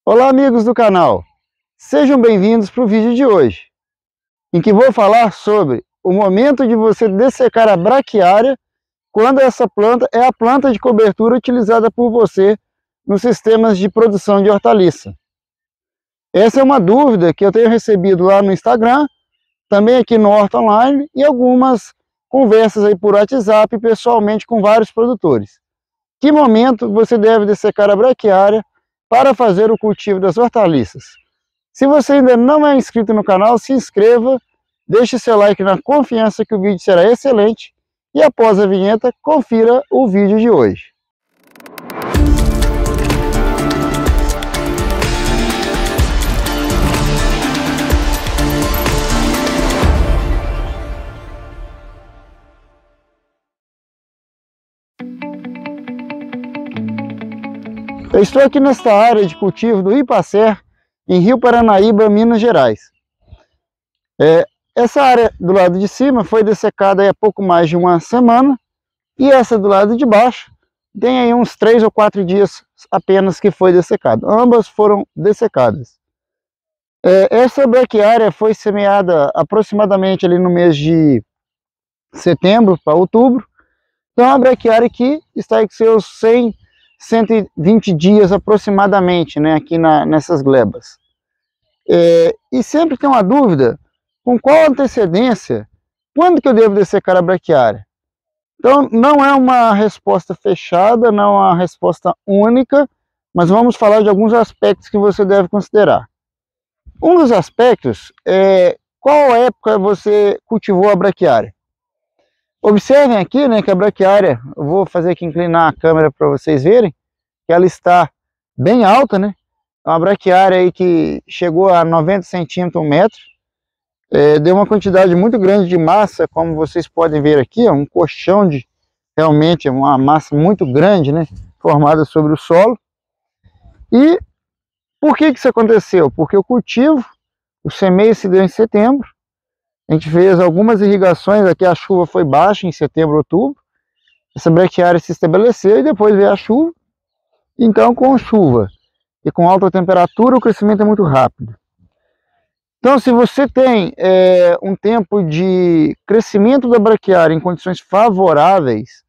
Olá, amigos do canal, sejam bem-vindos para o vídeo de hoje, em que vou falar sobre o momento de você dessecar a braquiária quando essa planta é a planta de cobertura utilizada por você nos sistemas de produção de hortaliça. Essa é uma dúvida que eu tenho recebido lá no Instagram, também aqui no Horta Online e algumas conversas aí por WhatsApp pessoalmente com vários produtores. Que momento você deve dessecar a braquiária para fazer o cultivo das hortaliças? Se você ainda não é inscrito no canal, se inscreva, deixe seu like na confiança que o vídeo será excelente e após a vinheta, confira o vídeo de hoje. Eu estou aqui nesta área de cultivo do Ipacer, em Rio Paranaíba, Minas Gerais. Essa área do lado de cima foi dessecada há pouco mais de uma semana, e essa do lado de baixo tem aí uns 3 ou 4 dias apenas que foi dessecada. Ambas foram dessecadas. Essa braquiária foi semeada aproximadamente ali no mês de setembro para outubro. Então é uma braquiária que está aí com seus 120 dias aproximadamente, né, aqui nessas glebas. E sempre tem uma dúvida, com qual antecedência, quando que eu devo dessecar a braquiária? Então não é uma resposta fechada, não é uma resposta única, mas vamos falar de alguns aspectos que você deve considerar. Um dos aspectos é qual época você cultivou a braquiária. Observem aqui, né, que a braquiária, eu vou fazer aqui inclinar a câmera para vocês verem, que ela está bem alta, né? É uma braquiária aí que chegou a 90 centímetros, 1 metro. Deu uma quantidade muito grande de massa, como vocês podem ver aqui, ó, um colchão de, realmente, uma massa muito grande, né? Formada sobre o solo. E por que isso aconteceu? Porque o cultivo, o semeio se deu em setembro. A gente fez algumas irrigações, aqui a chuva foi baixa em setembro, outubro. Essa braquiária se estabeleceu e depois veio a chuva. Então, com chuva e com alta temperatura, o crescimento é muito rápido. Então, se você tem um tempo de crescimento da braquiária em condições favoráveis,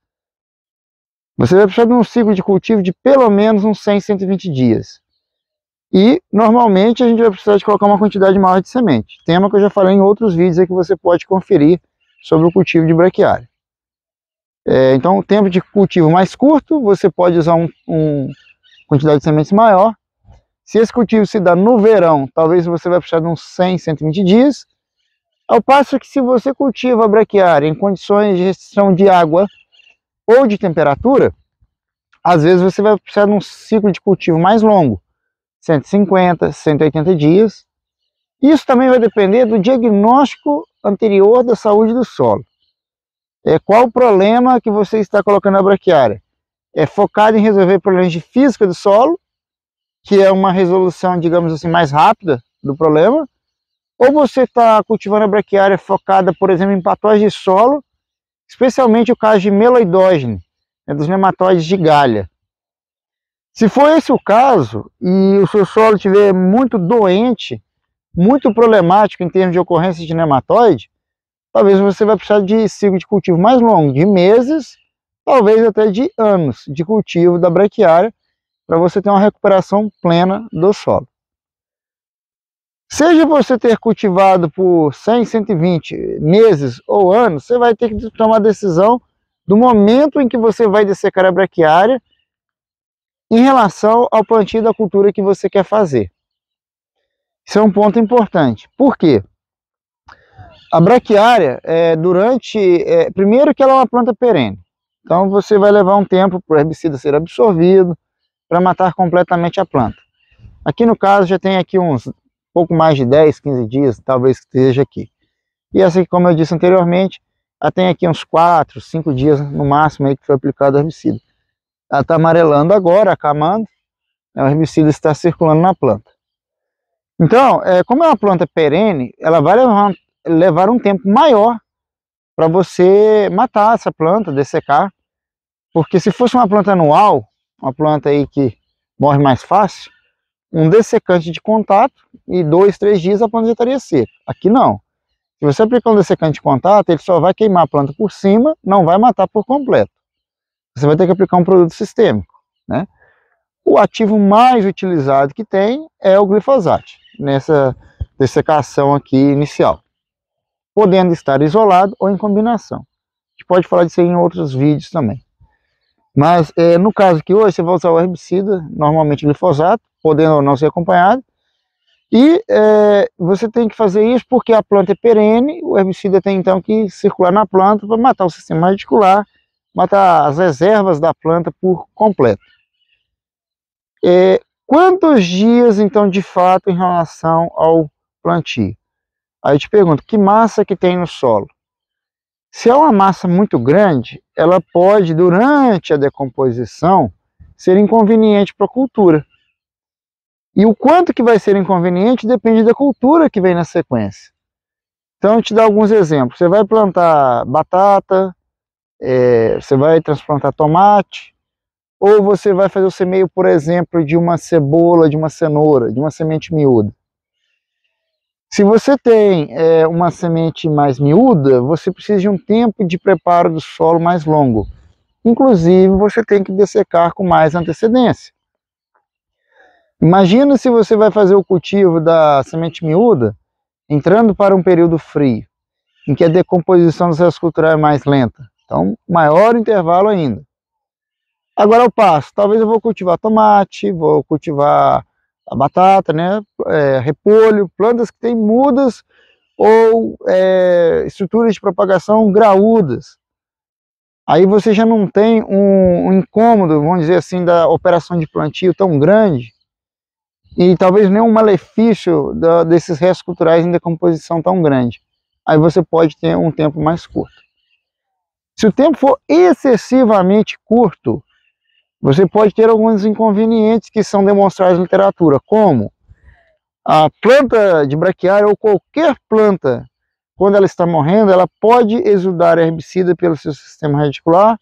você vai precisar de um ciclo de cultivo de pelo menos uns 100, 120 dias. E, normalmente, a gente vai precisar de colocar uma quantidade maior de semente. Tema que eu já falei em outros vídeos aí que você pode conferir sobre o cultivo de braquiária. Então, o tempo de cultivo mais curto, você pode usar uma quantidade de sementes maior. Se esse cultivo se dá no verão, talvez você vai precisar de uns 100, 120 dias. Ao passo que se você cultiva a braquiária em condições de restrição de água ou de temperatura, às vezes você vai precisar de um ciclo de cultivo mais longo, 150, 180 dias. Isso também vai depender do diagnóstico anterior da saúde do solo. Qual o problema que você está colocando na braquiária? É focado em resolver problemas de física do solo, que é uma resolução, digamos assim, mais rápida do problema, ou você está cultivando a braquiária focada, por exemplo, em patógenos de solo, especialmente o caso de meloidógeno, dos nematóides de galha. Se for esse o caso, e o seu solo estiver muito doente, muito problemático em termos de ocorrência de nematóide, talvez você vai precisar de ciclo de cultivo mais longo, de meses, talvez até de anos de cultivo da braquiária, para você ter uma recuperação plena do solo. Seja você ter cultivado por 100, 120 meses ou anos, você vai ter que tomar a decisão do momento em que você vai dessecar a braquiária em relação ao plantio da cultura que você quer fazer. Isso é um ponto importante. Por quê? A braquiária, primeiro que ela é uma planta perene. Então você vai levar um tempo para o herbicida ser absorvido, para matar completamente a planta. Aqui no caso já tem aqui uns pouco mais de 10, 15 dias, talvez que esteja aqui. E essa aqui, como eu disse anteriormente, ela tem aqui uns 4, 5 dias no máximo aí que foi aplicado o herbicida. Ela está amarelando agora, acamando, o herbicida está circulando na planta. Então, como é uma planta perene, ela vai levar um tempo maior para você matar essa planta, dessecar, porque se fosse uma planta anual, uma planta aí que morre mais fácil, um dessecante de contato e 2, 3 dias a planta já estaria seca. Aqui não. Se você aplicar um dessecante de contato, ele só vai queimar a planta por cima, não vai matar por completo. Você vai ter que aplicar um produto sistêmico, né? O ativo mais utilizado que tem é o glifosato, nessa dessecação aqui inicial, podendo estar isolado ou em combinação. A gente pode falar disso aí em outros vídeos também. Mas no caso aqui hoje, você vai usar o herbicida, normalmente glifosato, podendo ou não ser acompanhado. E você tem que fazer isso porque a planta é perene, o herbicida tem então que circular na planta para matar o sistema radicular, matar as reservas da planta por completo. Quantos dias então de fato em relação ao plantio? Aí eu te pergunto, que massa que tem no solo? Se é uma massa muito grande, ela pode, durante a decomposição, ser inconveniente para a cultura. E o quanto que vai ser inconveniente depende da cultura que vem na sequência. Então, eu te dar alguns exemplos. Você vai plantar batata, você vai transplantar tomate, ou você vai fazer o semeio, por exemplo, de uma cebola, de uma cenoura, de uma semente miúda. Se você tem uma semente mais miúda, você precisa de um tempo de preparo do solo mais longo. Inclusive, você tem que dessecar com mais antecedência. Imagina se você vai fazer o cultivo da semente miúda entrando para um período frio, em que a decomposição dos restos culturais é mais lenta. Então, maior intervalo ainda. Agora eu passo, talvez eu vou cultivar tomate, vou cultivar a batata, né? Repolho, plantas que têm mudas ou estruturas de propagação graúdas. Aí você já não tem um incômodo, vamos dizer assim, da operação de plantio tão grande, e talvez nenhum malefício desses restos culturais em decomposição tão grande. Aí você pode ter um tempo mais curto. Se o tempo for excessivamente curto, você pode ter alguns inconvenientes que são demonstrados na literatura, como a planta de braquiária ou qualquer planta, quando ela está morrendo, ela pode exudar herbicida pelo seu sistema radicular,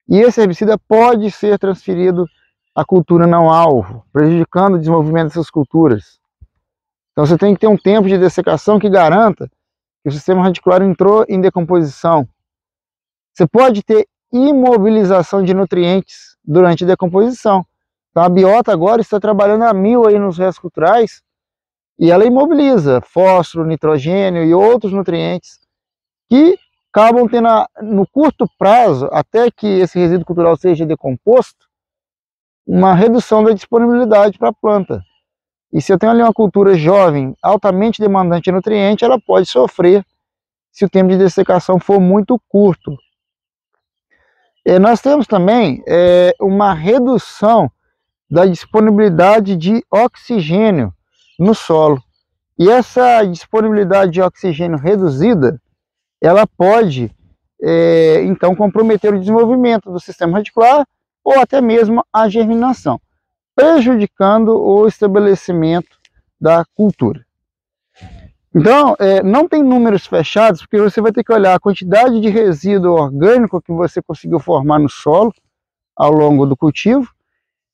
e esse herbicida pode ser transferido a cultura não alvo, prejudicando o desenvolvimento dessas culturas. Então você tem que ter um tempo de dessecação que garanta que o sistema radicular entrou em decomposição. Você pode ter imobilização de nutrientes durante a decomposição. Então a biota agora está trabalhando a 1000 aí nos restos culturais e ela imobiliza fósforo, nitrogênio e outros nutrientes que acabam tendo no curto prazo, até que esse resíduo cultural seja decomposto, uma redução da disponibilidade para a planta. E se eu tenho ali uma cultura jovem, altamente demandante de nutriente, ela pode sofrer se o tempo de dessecação for muito curto. Nós temos também uma redução da disponibilidade de oxigênio no solo. E essa disponibilidade de oxigênio reduzida, ela pode, então, comprometer o desenvolvimento do sistema radicular ou até mesmo a germinação, prejudicando o estabelecimento da cultura. Então, não tem números fechados, porque você vai ter que olhar a quantidade de resíduo orgânico que você conseguiu formar no solo ao longo do cultivo,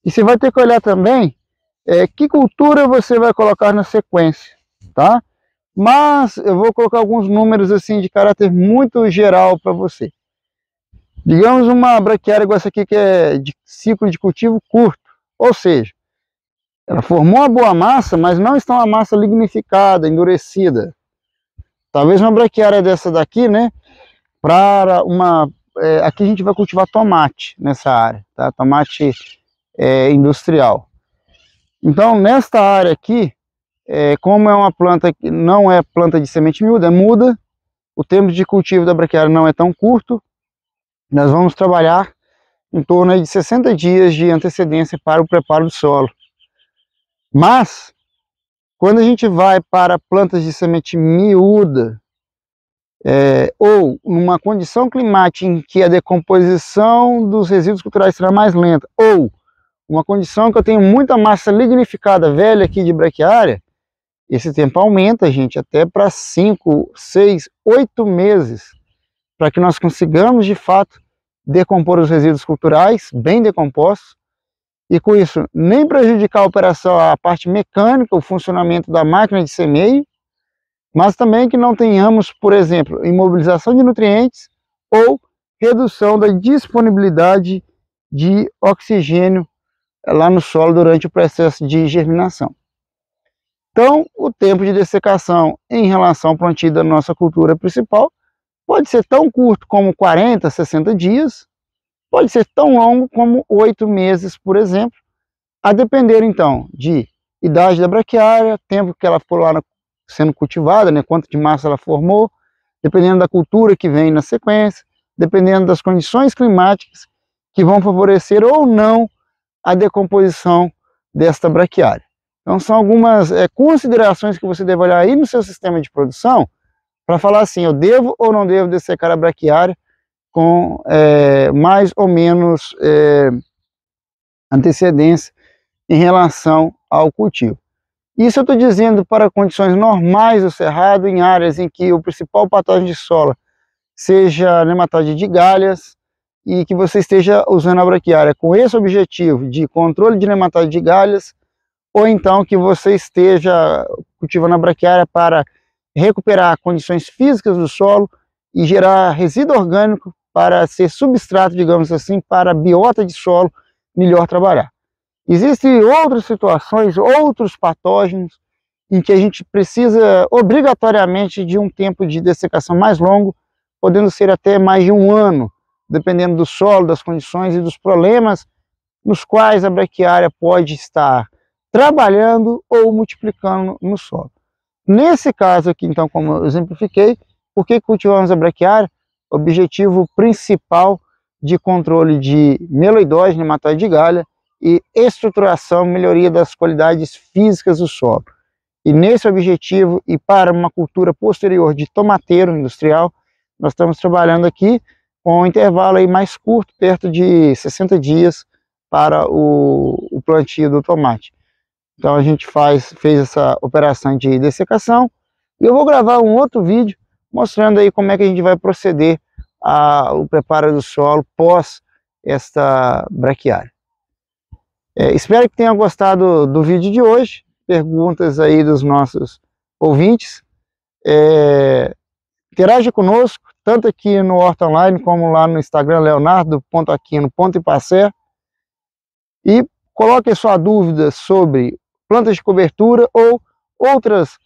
e você vai ter que olhar também que cultura você vai colocar na sequência, tá? Mas eu vou colocar alguns números assim de caráter muito geral para você. Digamos uma braquiária igual essa aqui, que é de ciclo de cultivo curto, ou seja, ela formou uma boa massa, mas não está uma massa lignificada, endurecida. Talvez uma braquiária dessa daqui, né, para uma... aqui a gente vai cultivar tomate nessa área, tá? Tomate industrial. Então, nesta área aqui, como é uma planta que não é planta de semente miúda, é muda, o tempo de cultivo da braquiária não é tão curto, nós vamos trabalhar em torno de 60 dias de antecedência para o preparo do solo. Mas, quando a gente vai para plantas de semente miúda, ou numa condição climática em que a decomposição dos resíduos culturais será mais lenta, ou uma condição que eu tenho muita massa lignificada velha aqui de braquiária, esse tempo aumenta, gente, até para 5, 6, 8 meses, para que nós consigamos, de fato, decompor os resíduos culturais, bem decompostos, e com isso nem prejudicar a operação, a parte mecânica, o funcionamento da máquina de semeio, mas também que não tenhamos, por exemplo, imobilização de nutrientes ou redução da disponibilidade de oxigênio lá no solo durante o processo de germinação. Então, o tempo de dessecação em relação ao plantio da nossa cultura principal pode ser tão curto como 40, 60 dias, pode ser tão longo como 8 meses, por exemplo, a depender então de idade da braquiária, tempo que ela for lá sendo cultivada, né, quanto de massa ela formou, dependendo da cultura que vem na sequência, dependendo das condições climáticas que vão favorecer ou não a decomposição desta braquiária. Então são algumas considerações que você deve olhar aí no seu sistema de produção para falar assim, eu devo ou não devo dessecar a braquiária com mais ou menos antecedência em relação ao cultivo. Isso eu estou dizendo para condições normais do cerrado, em áreas em que o principal patógeno de sola seja nematóide de galhas e que você esteja usando a braquiária com esse objetivo de controle de nematóide de galhas, ou então que você esteja cultivando a braquiária para recuperar condições físicas do solo e gerar resíduo orgânico para ser substrato, digamos assim, para a biota de solo melhor trabalhar. Existem outras situações, outros patógenos, em que a gente precisa obrigatoriamente de um tempo de dessecação mais longo, podendo ser até mais de um ano, dependendo do solo, das condições e dos problemas nos quais a braquiária pode estar trabalhando ou multiplicando no solo. Nesse caso aqui, então, como eu exemplifiquei, por que cultivamos a braquiária? Objetivo principal de controle de meloidose, nematóide de galha, e estruturação, melhoria das qualidades físicas do solo. E nesse objetivo, e para uma cultura posterior de tomateiro industrial, nós estamos trabalhando aqui com um intervalo aí mais curto, perto de 60 dias para o plantio do tomate. Então a gente fez essa operação de dessecação, e eu vou gravar um outro vídeo mostrando aí como é que a gente vai proceder ao preparo do solo pós esta braquiária. Espero que tenham gostado do vídeo de hoje, perguntas aí dos nossos ouvintes. Interaja conosco, tanto aqui no Horta Online, como lá no Instagram, leonardo.aquino.ipacé, e coloque sua dúvida sobre plantas de cobertura ou outros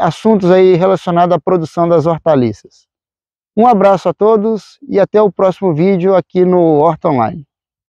assuntos aí relacionados à produção das hortaliças. Um abraço a todos e até o próximo vídeo aqui no Horta Online.